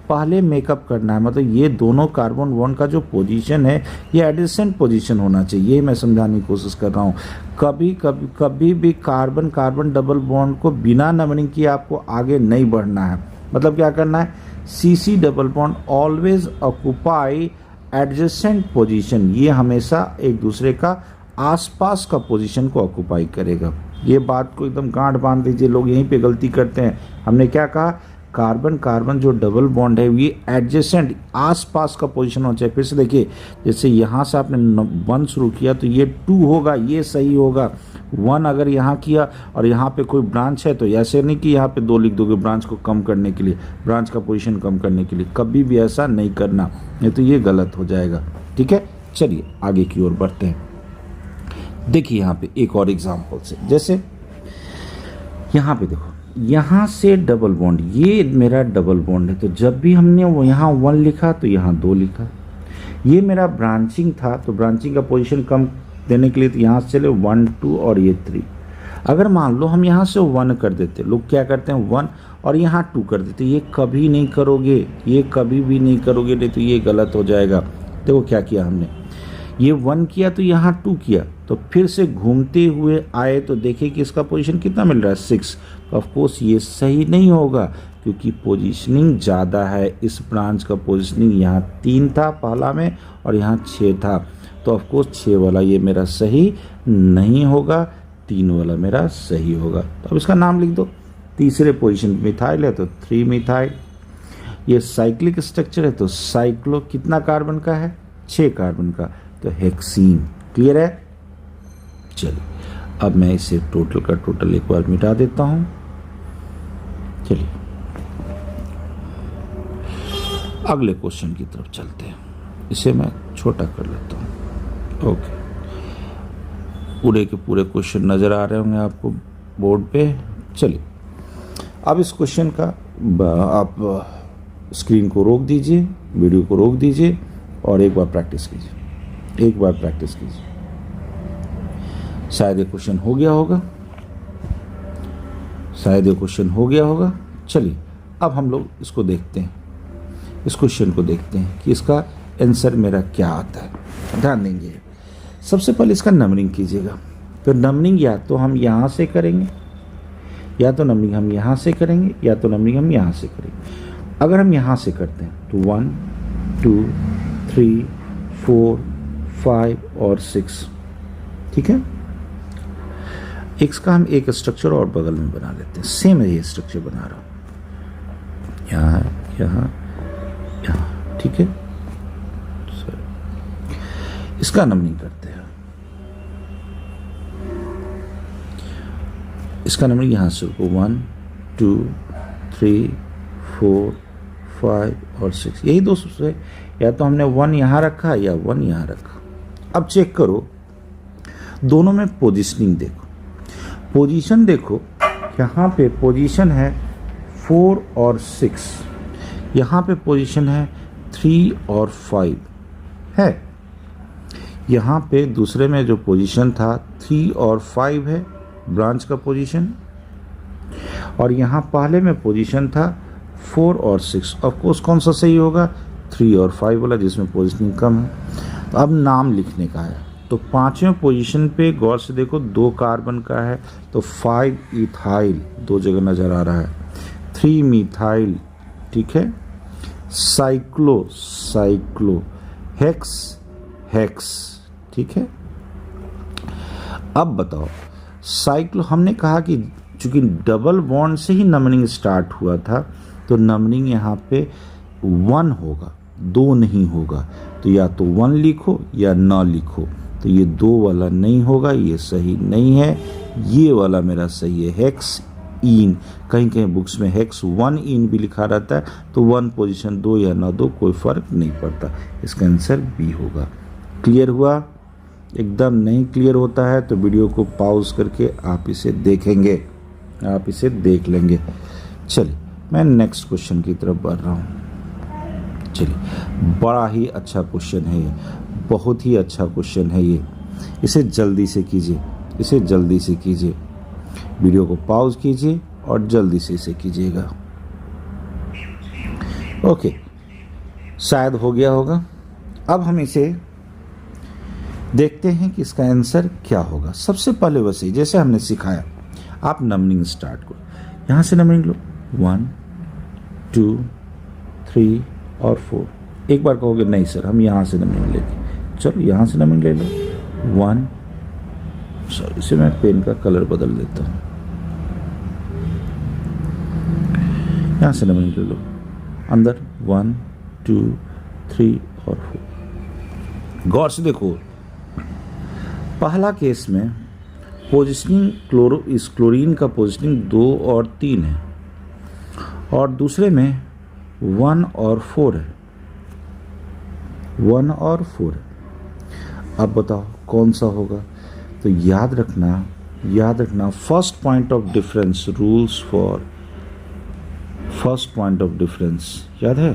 पहले मेकअप करना है, मतलब ये दोनों कार्बन बॉन्ड का जो पोजीशन है ये एडजेसेंट पोजीशन होना चाहिए, ये मैं समझाने की कोशिश कर रहा हूँ। कभी भी कार्बन कार्बन डबल बॉन्ड को बिना नंबरिंग किए आपको आगे नहीं बढ़ना है। मतलब क्या करना है, CC double bond always occupy adjacent position, ये हमेशा एक दूसरे का आसपास का पोजीशन को ऑक्यूपाई करेगा। ये बात को एकदम गांठ बांध दीजिए, लोग यहीं पे गलती करते हैं। हमने क्या कहा, कार्बन कार्बन जो डबल बॉन्ड है ये एडजेसेंट आसपास का पोजीशन होना चाहिए। फिर से देखिए, जैसे यहाँ से आपने 1 शुरू किया तो ये 2 होगा, ये सही होगा। 1 अगर यहाँ किया और यहाँ पे कोई ब्रांच है तो ऐसे नहीं कि यहाँ पे 2 लिख दोगे ब्रांच को कम करने के लिए, ब्रांच का पोजीशन कम करने के लिए, कभी भी ऐसा नहीं करना, नहीं तो ये गलत हो जाएगा। ठीक है, चलिए आगे की ओर बढ़ते हैं। देखिए यहाँ पे एक और एग्जाम्पल से, जैसे यहाँ पे देखो, यहाँ से डबल बॉन्ड, ये मेरा डबल बॉन्ड है, तो जब भी हमने वो यहाँ 1 लिखा तो यहाँ 2 लिखा। ये मेरा ब्रांचिंग था तो ब्रांचिंग का पोजीशन कम देने के लिए तो यहाँ से चले 1 2 और ये 3। अगर मान लो हम यहाँ से 1 कर देते, लोग क्या करते हैं 1 और यहाँ 2 कर देते, ये कभी नहीं करोगे, ये कभी भी नहीं करोगे, नहीं तो ये गलत हो जाएगा। देखो क्या किया हमने, ये 1 किया तो यहाँ 2 किया, तो फिर से घूमते हुए आए तो देखें कि इसका पोजीशन कितना मिल रहा है 6। तो ऑफकोर्स ये सही नहीं होगा क्योंकि पोजीशनिंग ज़्यादा है। इस ब्रांच का पोजीशनिंग यहाँ 3 था पहला में और यहाँ 6 था, तो ऑफकोर्स 6 वाला ये मेरा सही नहीं होगा, 3 वाला मेरा सही होगा। तो अब इसका नाम लिख दो। तीसरे पोजीशन मिथाइल है तो 3 मिथाइल। ये साइक्लिक स्ट्रक्चर है तो साइक्लो कितना कार्बन का है 6 कार्बन का, तो हेक्सीन। क्लियर है? चलिए अब मैं इसे टोटल का टोटल एक बार मिटा देता हूं। चलिए अगले क्वेश्चन की तरफ चलते हैं। इसे मैं छोटा कर लेता हूं। ओके, पूरे के पूरे क्वेश्चन नज़र आ रहे होंगे आपको बोर्ड पे। चलिए अब इस क्वेश्चन का आप स्क्रीन को रोक दीजिए, वीडियो को रोक दीजिए और एक बार प्रैक्टिस कीजिए, एक बार प्रैक्टिस कीजिए। शायद ये क्वेश्चन हो गया होगा, शायद ये क्वेश्चन हो गया होगा। चलिए अब हम लोग इसको देखते हैं, इस क्वेश्चन को देखते हैं कि इसका आंसर मेरा क्या आता है। ध्यान देंगे, सबसे पहले इसका नंबरिंग कीजिएगा। तो नंबरिंग या तो हम यहाँ से करेंगे, या तो नंबरिंग हम यहाँ से करेंगे, या तो नंबरिंग हम यहाँ से करेंगे। अगर हम यहाँ से करते हैं तो 1 2 3 4 5 और 6, ठीक है। एक्स का हम एक स्ट्रक्चर और बगल में बना लेते हैं, सेम है ये स्ट्रक्चर बना रहा हूँ, यहाँ यहाँ यहाँ, ठीक है। इसका नंबरिंग करते हैं, इसका नंबरिंग यहाँ से 1 2 3 4 5 और 6, यही दो है। या तो हमने 1 यहाँ रखा या 1 यहाँ रखा। अब चेक करो दोनों में पोजीशनिंग देखो, पोजीशन देखो, यहाँ पे पोजीशन है 4 और 6, यहाँ पे पोजीशन है 3 और 5 है। यहाँ पे दूसरे में जो पोजीशन था 3 और 5 है ब्रांच का पोजीशन, और यहाँ पहले में पोजीशन था 4 और 6। ऑफ कोर्स कौन सा सही होगा 3 और 5 वाला जिसमें पोजीशनिंग कम है। तो अब नाम लिखने का है, तो पांचवें पोजीशन पे गौर से देखो 2 कार्बन का है तो 5 इथाइल 2 जगह नज़र आ रहा है, 3 मिथाइल, ठीक है, साइक्लो साइक्लो, हेक्स हेक्स, ठीक है। अब बताओ साइक्लो, हमने कहा कि चूंकि डबल बॉन्ड से ही नंबरिंग स्टार्ट हुआ था तो नंबरिंग यहाँ पे 1 होगा, 2 नहीं होगा। तो या तो 1 लिखो या ना लिखो, तो ये 2 वाला नहीं होगा, ये सही नहीं है। ये वाला मेरा सही है, हेक्स इन। कहीं कहीं बुक्स में हेक्स 1 इन भी लिखा रहता है, तो 1 पोजीशन 2 या ना 2 कोई फर्क नहीं पड़ता। इसका आंसर बी होगा। क्लियर हुआ? एकदम नहीं क्लियर होता है तो वीडियो को पॉज करके आप इसे देखेंगे, आप इसे देख लेंगे। चलिए मैं नेक्स्ट क्वेश्चन की तरफ बढ़ रहा हूँ। चलिए बड़ा ही अच्छा क्वेश्चन है ये, बहुत ही अच्छा क्वेश्चन है ये। इसे जल्दी से कीजिए, इसे जल्दी से कीजिए, वीडियो को पॉज कीजिए और जल्दी से इसे कीजिएगा। ओके, शायद हो गया होगा। अब हम इसे देखते हैं कि इसका आंसर क्या होगा। सबसे पहले वैसे जैसे हमने सिखाया, आप नंबरिंग स्टार्ट करो, यहाँ से नंबरिंग लो 1 2 3 और 4। एक बार कहोगे नहीं सर हम यहाँ से नंबरिंग लेंगे, चलो यहाँ से नंबरिंग ले लो 1। सॉरी, इसे मैं पेन का कलर बदल देता हूँ, यहाँ से नंबरिंग ले लो अंदर 1 2 3 और 4। गौर से देखो, पहला केस में पोजीशनिंग इस क्लोरीन का पोजीशनिंग 2 और 3 है, और दूसरे में 1 और 4 है, 1 और 4 है। अब बताओ कौन सा होगा? तो याद रखना first point of difference, rules for first point of difference याद है?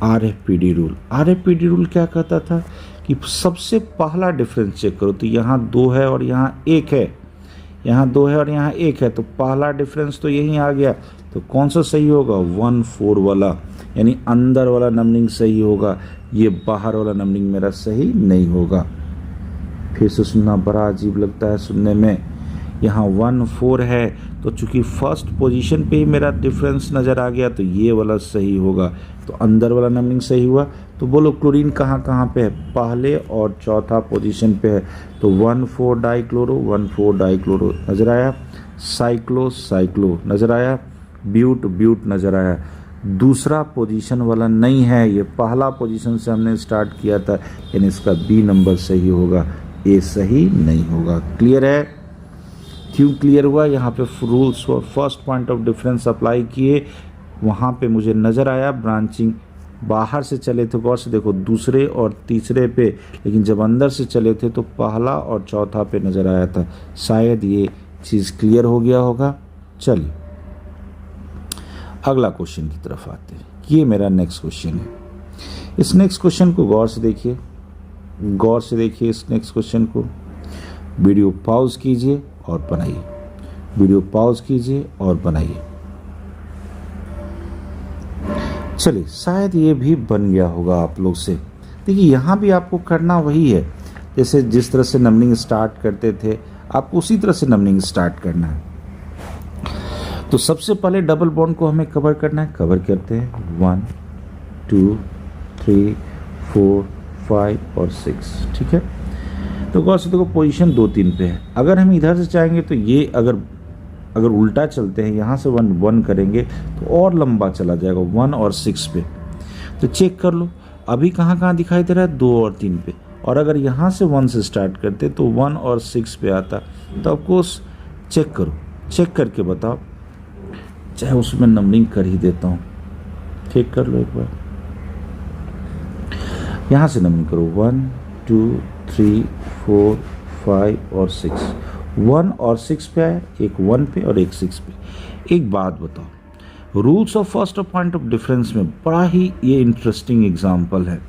RFPD rule. RFPD रूल क्या कहता था कि सबसे पहला डिफरेंस चेक करो, तो यहाँ 2 है और यहाँ 1 है, यहाँ 2 है और यहाँ 1 है, तो पहला डिफरेंस तो यही आ गया। तो कौन सा सही होगा? 1 4 वाला, यानी अंदर वाला नंबरिंग सही होगा, ये बाहर वाला नंबरिंग मेरा सही नहीं होगा। फिर से सुनना बड़ा अजीब लगता है सुनने में। यहाँ 1 4 है, तो चूंकि फर्स्ट पोजीशन पे ही मेरा डिफरेंस नज़र आ गया, तो ये वाला सही होगा, तो अंदर वाला नंबरिंग सही हुआ। तो बोलो क्लोरीन कहाँ कहाँ पे है? पहले और चौथा पोजीशन पे है, तो 1 4 डाइक्लोरो 1 4 डाइक्लोरो नज़र आया, साइक्लो साइक्लो नज़र आया, ब्यूट ब्यूट नज़र आया। दूसरा पोजीशन वाला नहीं है, ये पहला पोजीशन से हमने स्टार्ट किया था, यानी इसका बी नंबर सही होगा, ए सही नहीं होगा। क्लियर है? क्यों क्लियर हुआ? यहाँ पे रूल्स और first point of difference apply किए, वहाँ पे मुझे नज़र आया ब्रांचिंग बाहर से चले थे, गौर से देखो दूसरे और तीसरे पे, लेकिन जब अंदर से चले थे तो पहला और चौथा पे नज़र आया था। शायद ये चीज़ क्लियर हो गया होगा। चलिए अगला क्वेश्चन की तरफ आते हैं। ये मेरा नेक्स्ट क्वेश्चन है। इस नेक्स्ट क्वेश्चन को गौर से देखिए, गौर से देखिए इस नेक्स्ट क्वेश्चन को। वीडियो पॉज कीजिए और बनाइए, वीडियो पॉज कीजिए और बनाइए। चलिए शायद ये भी बन गया होगा आप लोग से। देखिए यहाँ भी आपको करना वही है, जैसे जिस तरह से नंबरिंग स्टार्ट करते थे आपको उसी तरह से नंबरिंग स्टार्ट करना है। तो सबसे पहले डबल बॉन्ड को हमें कवर करना है, कवर करते हैं 1 2 3 4 5 और 6, ठीक है। तो गौर से देखो पोजीशन 2 3 पे है। अगर हम इधर से चाहेंगे तो ये अगर उल्टा चलते हैं, यहाँ से 1 1 करेंगे तो और लंबा चला जाएगा 1 और 6 पे। तो चेक कर लो अभी कहाँ कहाँ दिखाई दे रहा है, 2 और 3 पे। और अगर यहाँ से 1 से स्टार्ट करते तो 1 और 6 पे आता। तो ऑफकोर्स चेक करो, चेक करके बताओ, चाहे उसमें नंबरिंग कर ही देता हूँ, चेक कर लो एक बार। यहाँ से नंबरिंग करो 1 2 3 4 5 और 6। 1 और 6 पे आया, एक 1 पे और एक 6 पे। एक बात बताओ, rules of first point of difference में बड़ा ही ये इंटरेस्टिंग एग्जांपल है।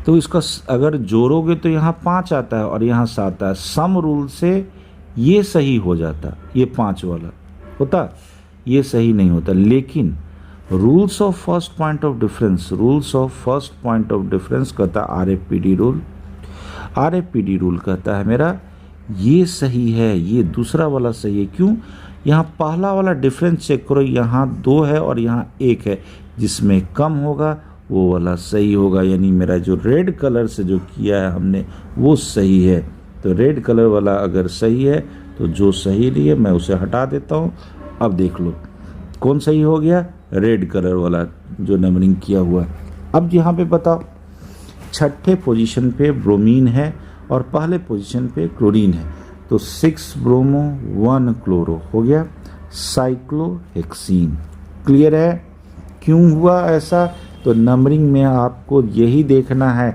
तो इसका अगर जोड़ोगे तो यहाँ 5 आता है और यहाँ 7 आता है। सम रूल से ये सही हो जाता, ये 5 वाला होता, ये सही नहीं होता। लेकिन rules of first point of difference, rules of first point of difference कहता है RFPD रूल। RFPD रूल कहता है मेरा ये सही है, ये दूसरा वाला सही है। क्यों? यहाँ पहला वाला डिफरेंस चेक करो, यहाँ 2 है और यहाँ 1 है, जिसमें कम होगा वो वाला सही होगा। यानी मेरा जो रेड कलर से जो किया है हमने वो सही है। तो रेड कलर वाला अगर सही है तो जो सही नहीं है मैं उसे हटा देता हूँ। अब देख लो कौन सही हो गया, रेड कलर वाला जो नंबरिंग किया हुआ है। अब यहाँ पे बताओ, छठे पोजीशन पे ब्रोमीन है और पहले पोजीशन पे क्लोरीन है, तो 6 ब्रोमो 1 क्लोरो हो गया, साइक्लोहेक्सीन। क्लियर है क्यों हुआ ऐसा? तो नंबरिंग में आपको यही देखना है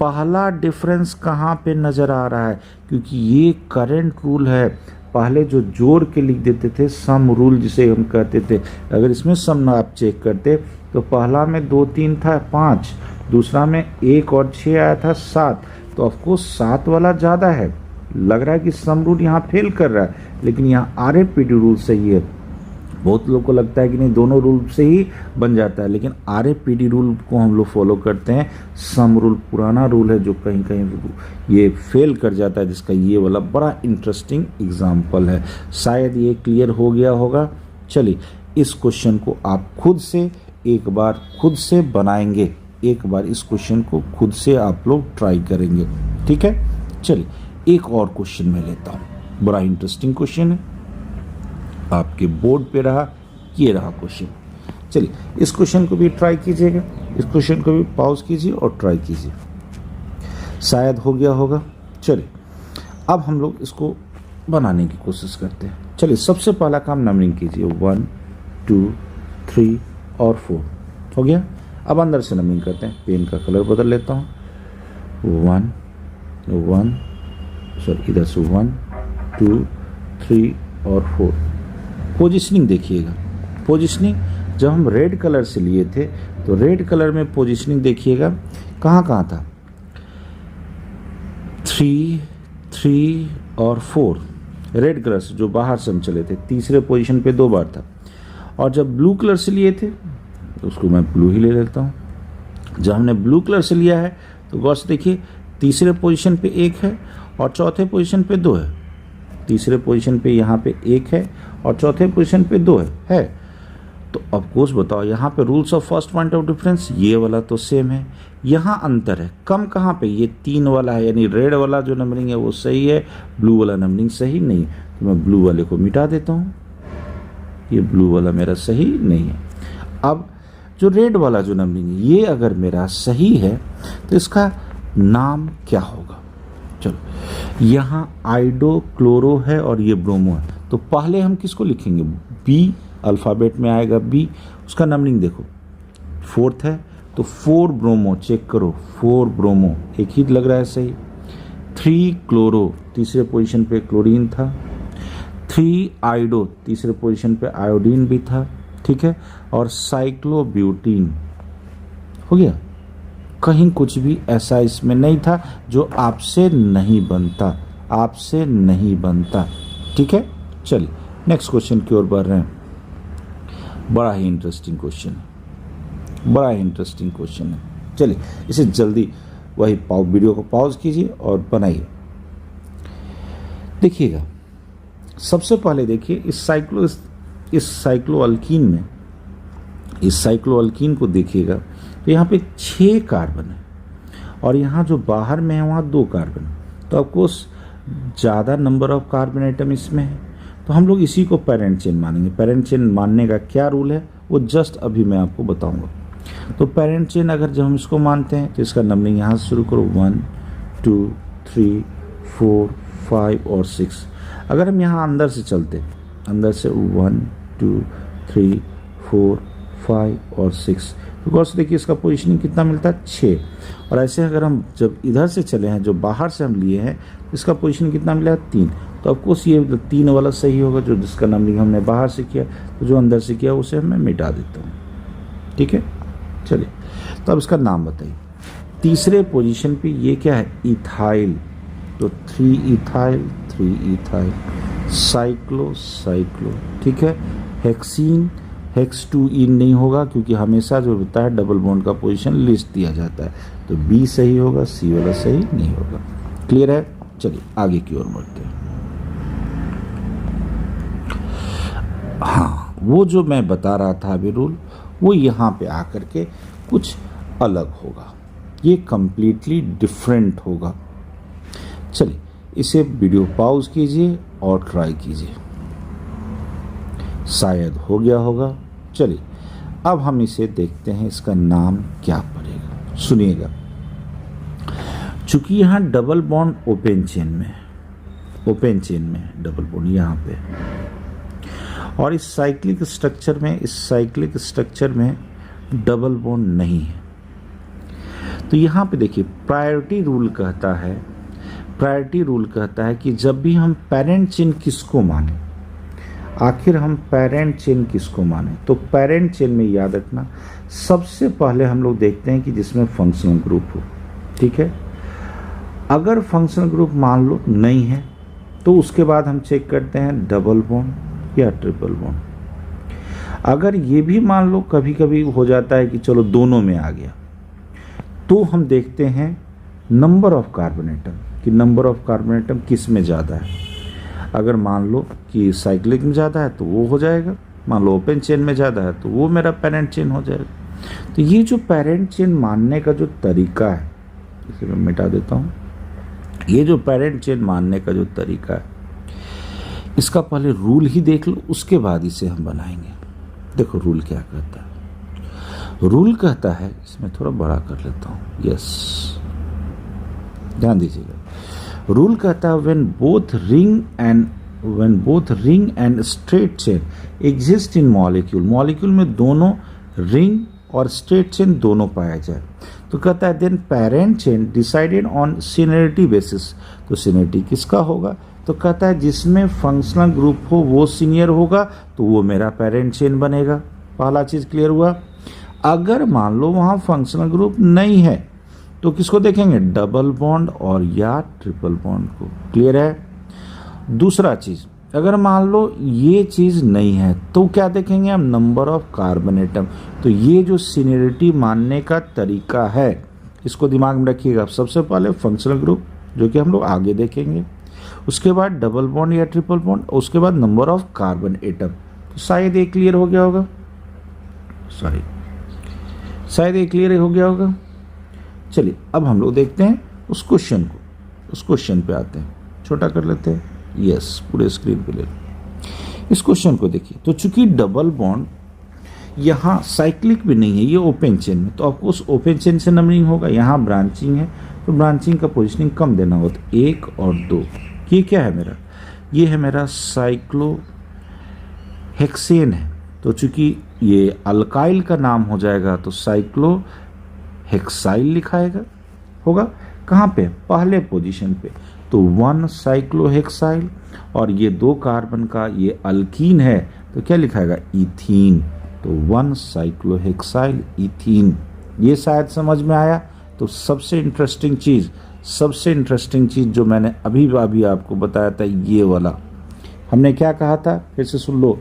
पहला डिफरेंस कहाँ पे नज़र आ रहा है, क्योंकि ये करंट रूल है। पहले जो जोड़ के लिख देते थे सम रूल जिसे हम कहते थे, अगर इसमें सम आप चेक करते तो पहला में 2 3 था 5, दूसरा में 1 और 6 आया था 7। तो ऑफकोर्स 7 वाला ज़्यादा है, लग रहा है कि सम रूल यहाँ फेल कर रहा है, लेकिन यहाँ RFPD रूल सही है। बहुत लोगों को लगता है कि नहीं दोनों रूल से ही बन जाता है, लेकिन RFPD रूल को हम लोग फॉलो करते हैं। सम रूल पुराना रूल है जो कहीं कहीं ये फेल कर जाता है, जिसका ये वाला बड़ा इंटरेस्टिंग एग्जाम्पल है। शायद ये क्लियर हो गया होगा। चलिए इस क्वेश्चन को आप खुद से एक बार खुद से बनाएंगे, एक बार इस क्वेश्चन को खुद से आप लोग ट्राई करेंगे, ठीक है। चलिए एक और क्वेश्चन मैं लेता हूँ, बड़ा इंटरेस्टिंग क्वेश्चन है, आपके बोर्ड पे रहा, ये रहा क्वेश्चन। चलिए इस क्वेश्चन को भी ट्राई कीजिएगा, इस क्वेश्चन को भी पॉज कीजिए और ट्राई कीजिए, शायद हो गया होगा। चलिए अब हम लोग इसको बनाने की कोशिश करते हैं। चलिए सबसे पहला काम नंबरिंग कीजिए, 1 2 3 और 4 हो गया। अब अंदर से नंबरिंग करते हैं, पेन का कलर बदल लेता हूँ। 1 सॉरी इधर से 1 2 3 और 4। पोजिशनिंग देखिएगा, पोजिशनिंग जब हम रेड कलर से लिए थे तो रेड कलर में पोजिशनिंग देखिएगा कहाँ कहाँ था, 3 3 और 4। रेड कलर से जो बाहर से हम चले थे, तीसरे पोजीशन पे 2 बार था। और जब ब्लू कलर से लिए थे तो उसको मैं ब्लू ही ले लेता हूँ। जब हमने ब्लू कलर से लिया है तो गौर से देखिए, तीसरे पोजीशन पे 1 है और चौथे पोजीशन पे 2 है। तीसरे पोजीशन पे यहाँ पे 1 है और चौथे पोजीशन पे 2 है। तो अब कोर्स बताओ, यहाँ पे rules of first point of difference, ये वाला तो सेम है, यहाँ अंतर है। कम कहाँ पे? ये 3 वाला है, यानी रेड वाला जो नंबरिंग है वो सही है, ब्लू वाला नंबरिंग सही नहीं। तो मैं ब्लू वाले को मिटा देता हूँ, ये ब्लू वाला मेरा सही नहीं है। अब जो रेड वाला जो नंबरिंग है, ये अगर मेरा सही है तो इसका नाम क्या होगा? चलो, यहाँ आइडो क्लोरो है और ये ब्रोमो है, तो पहले हम किसको लिखेंगे? बी, अल्फ़ाबेट में आएगा बी। उसका नंबरिंग देखो 4th है, तो 4 ब्रोमो, चेक करो 4 ब्रोमो, एक ही लग रहा है सही। 3 क्लोरो, तीसरे पोजीशन पे क्लोरीन था। 3 आइडो, तीसरे पोजीशन पे आयोडीन भी था, ठीक है। और साइक्लोब्यूटीन हो गया। कहीं कुछ भी ऐसा इसमें नहीं था जो आपसे नहीं बनता, आपसे नहीं बनता, ठीक है। चलिए नेक्स्ट क्वेश्चन की ओर बढ़ रहे हैं। बड़ा ही इंटरेस्टिंग क्वेश्चन है, बड़ा ही इंटरेस्टिंग क्वेश्चन है। चलिए इसे जल्दी वही वीडियो को पॉज कीजिए और बनाइए। देखिएगा, सबसे पहले देखिए इस साइक्लोअल्कीन को देखिएगा, तो यहाँ पे 6 कार्बन है और यहाँ जो बाहर में है वहाँ 2 कार्बन। तो ऑफकोर्स ज़्यादा नंबर ऑफ कार्बन आइटम इसमें है, तो हम लोग इसी को पेरेंट चेन मानेंगे। पेरेंट चेन मानने का क्या रूल है वो जस्ट अभी मैं आपको बताऊंगा। तो पेरेंट चेन अगर जब हम इसको मानते हैं तो इसका नंबरिंग यहाँ से शुरू करो, 1 2 3 4 5 और 6। अगर हम यहाँ अंदर से चलते, अंदर से 1 2 3 4 5 और 6, तो गौर से देखिए इसका पोजीशनिंग कितना मिलता है? 6। और ऐसे अगर हम जब इधर से चले हैं, जो बाहर से हम लिए हैं, इसका पोजीशनिंग कितना मिला है? 3। तो ऑफकोर्स ये 3 वाला सही होगा, जो जिसका नंबरिंग हमने बाहर से किया। तो जो अंदर से किया उसे मैं मिटा देता हूँ, ठीक है। चलिए तो अब इसका नाम बताइए। तीसरे पोजीशन पे ये क्या है? इथाइल, तो 3 इथाइल। साइक्लो, ठीक है। हेक्सीन, हेक्स2इन नहीं होगा, क्योंकि हमेशा जो होता है डबल बॉन्ड का पोजीशन लिस्ट दिया जाता है, तो बी सही होगा, सी वाला सही नहीं होगा। क्लियर है? चलिए आगे की ओर बढ़ते हैं। हाँ, वो जो मैं बता रहा था अभी रूल, वो यहाँ पे आकर के कुछ अलग होगा, ये कंप्लीटली डिफरेंट होगा। चलिए इसे वीडियो पॉज कीजिए और ट्राई कीजिए, शायद हो गया होगा। चलिए अब हम इसे देखते हैं, इसका नाम क्या पड़ेगा। सुनिएगा, चूंकि यहाँ डबल बॉन्ड ओपन चेन में डबल बॉन्ड यहाँ पे, और इस साइक्लिक स्ट्रक्चर में डबल बॉन्ड नहीं है। तो यहाँ पे देखिए प्रायोरिटी रूल कहता है कि जब भी हम पेरेंट चेन किसको माने, आखिर हम पेरेंट चेन किसको माने, तो पेरेंट चेन में याद रखना सबसे पहले हम लोग देखते हैं कि जिसमें फंक्शनल ग्रुप हो, ठीक है। अगर फंक्शनल ग्रुप मान लो नहीं है तो उसके बाद हम चेक करते हैं डबल बॉन्ड या ट्रिपल बॉन्ड। अगर ये भी मान लो कभी कभी हो जाता है कि चलो दोनों में आ गया, तो हम देखते हैं नंबर ऑफ कार्बन एटम, कि नंबर ऑफ कार्बन एटम किस में ज़्यादा है। अगर मान लो कि साइक्लिक में ज़्यादा है तो वो हो जाएगा, मान लो ओपन चेन में ज़्यादा है तो वो मेरा पेरेंट चेन हो जाएगा। तो ये जो पेरेंट चेन मानने का जो तरीका है, इसे मैं मिटा देता हूँ। ये जो पेरेंट चेन मानने का जो तरीका है, इसका पहले रूल ही देख लो, उसके बाद इसे हम बनाएंगे। देखो रूल क्या कहता है। रूल कहता है, इसमें थोड़ा बड़ा कर लेता हूँ, यस, ध्यान दीजिएगा। रूल कहता है when both ring and straight chain exist in molecule में दोनों रिंग और स्ट्रेट चेन दोनों पाया जाए, तो कहता है then parent chain decided on seniority basis. तो सीनियरिटी किसका होगा? तो कहता है जिसमें फंक्शनल ग्रुप हो वो सीनियर होगा, तो वो मेरा पेरेंट चेन बनेगा। पहला चीज क्लियर हुआ। अगर मान लो वहाँ फंक्शनल ग्रुप नहीं है तो किसको देखेंगे? डबल बॉन्ड और या ट्रिपल बॉन्ड को। क्लियर है? दूसरा चीज़, अगर मान लो ये चीज़ नहीं है तो क्या देखेंगे हम, नंबर ऑफ कार्बन एटम। तो ये जो सीनियरिटी मानने का तरीका है इसको दिमाग में रखिएगा। सबसे पहले फंक्शनल ग्रुप जो कि हम लोग आगे देखेंगे, उसके बाद डबल बॉन्ड या ट्रिपल बॉन्ड, उसके बाद नंबर ऑफ कार्बन एटम। तो शायद ये क्लियर हो गया होगा, शायद ये क्लियर हो गया होगा। चलिए अब हम लोग देखते हैं उस क्वेश्चन को, उस क्वेश्चन पे आते हैं, छोटा कर लेते हैं, यस पूरे स्क्रीन पे ले लो। इस क्वेश्चन को देखिए, तो चूंकि डबल बॉन्ड यहाँ साइक्लिक भी नहीं है, ये ओपन चेन में, तो आपको उस ओपन चेन से नंबरिंग होगा। यहाँ ब्रांचिंग है तो ब्रांचिंग का पोजिशनिंग कम देना होता है, 1 और 2। ये क्या है मेरा, ये है मेरा साइक्लोहेक्सेन है। तो चूंकि ये अल्काइल का नाम हो जाएगा तो साइक्लोहेक्साइल लिखाएगा होगा। कहाँ पे, पहले पोजीशन पे। तो 1 साइक्लोहेक्साइल, और ये 2 कार्बन का ये अल्कीन है तो क्या लिखाएगा, इथीन। तो 1 साइक्लोहेक्साइल इथीन। ये शायद समझ में आया। तो सबसे इंटरेस्टिंग चीज़ जो मैंने अभी आपको बताया था, ये वाला हमने क्या कहा था, फिर से सुन लो।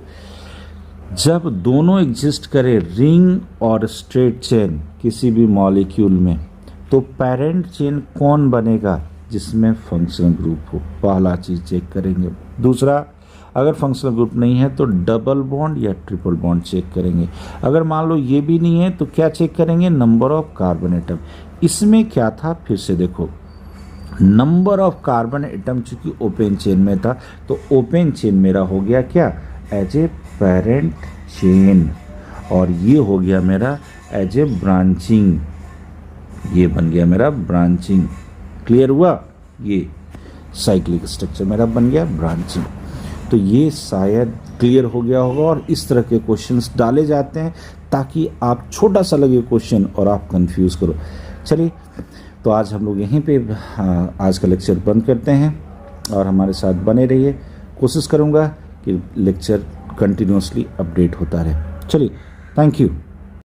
जब दोनों एग्जिस्ट करे, रिंग और स्ट्रेट चेन किसी भी मॉलिक्यूल में, तो पेरेंट चेन कौन बनेगा, जिसमें फंक्शनल ग्रुप हो। पहला चीज़ चेक करेंगे। दूसरा, अगर फंक्शनल ग्रुप नहीं है तो डबल बॉन्ड या ट्रिपल बॉन्ड चेक करेंगे। अगर मान लो ये भी नहीं है तो क्या चेक करेंगे, नंबर ऑफ कार्बन एटम। इसमें क्या था, फिर से देखो, नंबर ऑफ कार्बन एटम चूंकि ओपन चेन में था तो ओपन चेन मेरा हो गया क्या, एज ए पेरेंट चेन, और ये हो गया मेरा एज ए ब्रांचिंग, ये बन गया मेरा ब्रांचिंग। क्लियर हुआ, ये साइक्लिक स्ट्रक्चर मेरा बन गया ब्रांचिंग। तो ये शायद क्लियर हो गया होगा, और इस तरह के क्वेश्चंस डाले जाते हैं ताकि आप, छोटा सा लगे क्वेश्चन और आप कंफ्यूज करो। चलिए तो आज हम लोग यहीं पे आज का लेक्चर बंद करते हैं, और हमारे साथ बने रहिए। कोशिश करूँगा कि लेक्चर कंटिन्यूसली अपडेट होता रहे। चलिए, थैंक यू।